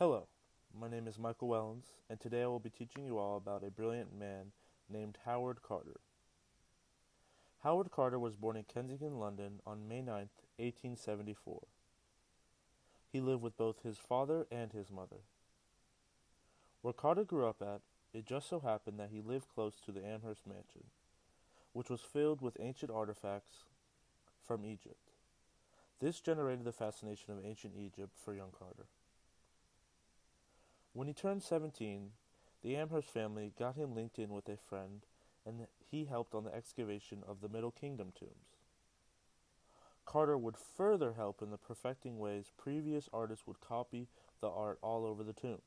Hello, my name is Michael Wellens, and today I will be teaching you all about a brilliant man named Howard Carter. Howard Carter was born in Kensington, London on May 9th, 1874. He lived with both his father and his mother. Where Carter grew up at, it just so happened that he lived close to the Amherst Mansion, which was filled with ancient artifacts from Egypt. This generated the fascination of ancient Egypt for young Carter. When he turned 17, the Amherst family got him linked in with a friend, and he helped on the excavation of the Middle Kingdom tombs. Carter would further help in the perfecting ways previous artists would copy the art all over the tombs.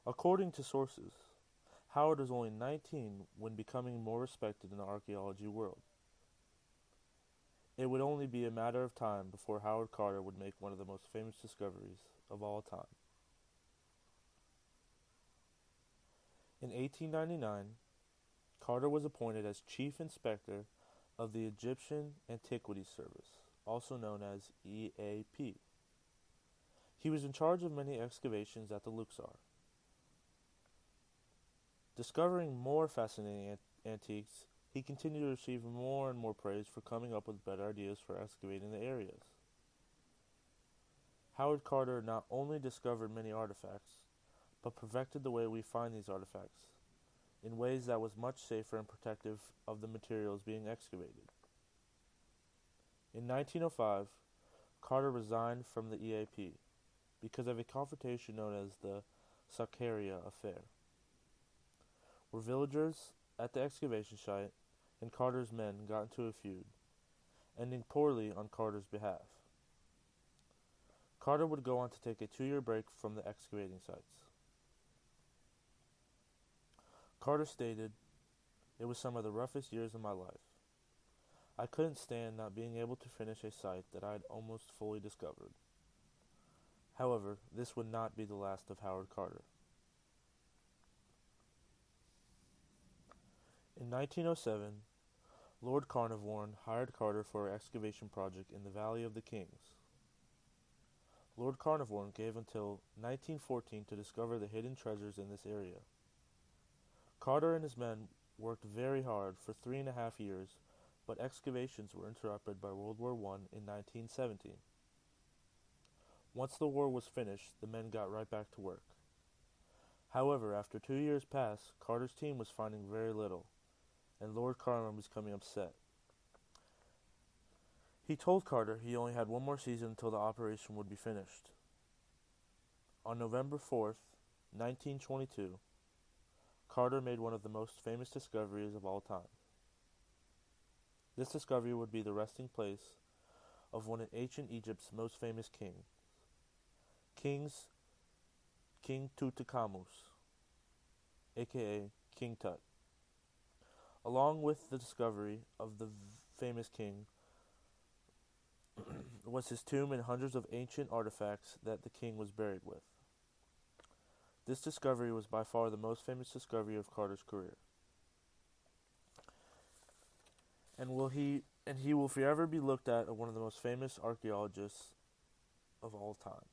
According to sources, Howard was only 19 when becoming more respected in the archaeology world. It would only be a matter of time before Howard Carter would make one of the most famous discoveries of all time. In 1899, Carter was appointed as Chief Inspector of the Egyptian Antiquities Service, also known as EAP. He was in charge of many excavations at the Luxor. Discovering more fascinating antiques, he continued to receive more and more praise for coming up with better ideas for excavating the areas. Howard Carter not only discovered many artifacts, but perfected the way we find these artifacts, in ways that was much safer and protective of the materials being excavated. In 1905, Carter resigned from the EAP because of a confrontation known as the Sakarya Affair, where villagers at the excavation site and Carter's men got into a feud, ending poorly on Carter's behalf. Carter would go on to take a 2-year break from the excavating sites. Carter stated, "It was some of the roughest years of my life. I couldn't stand not being able to finish a site that I had almost fully discovered." However, this would not be the last of Howard Carter. In 1907, Lord Carnarvon hired Carter for an excavation project in the Valley of the Kings. Lord Carnarvon gave until 1914 to discover the hidden treasures in this area. Carter and his men worked very hard for 3.5 years, but excavations were interrupted by World War I in 1917. Once the war was finished, the men got right back to work. However, after 2 years passed, Carter's team was finding very little, and Lord Carnarvon was becoming upset. He told Carter he only had one more season until the operation would be finished. On November 4th, 1922, Carter made one of the most famous discoveries of all time. This discovery would be the resting place of one of ancient Egypt's most famous kings, King Tutankhamun, aka King Tut. Along with the discovery of the famous king was his tomb and hundreds of ancient artifacts that the king was buried with. This discovery was by far the most famous discovery of Carter's career. And he will forever be looked at as one of the most famous archaeologists of all time.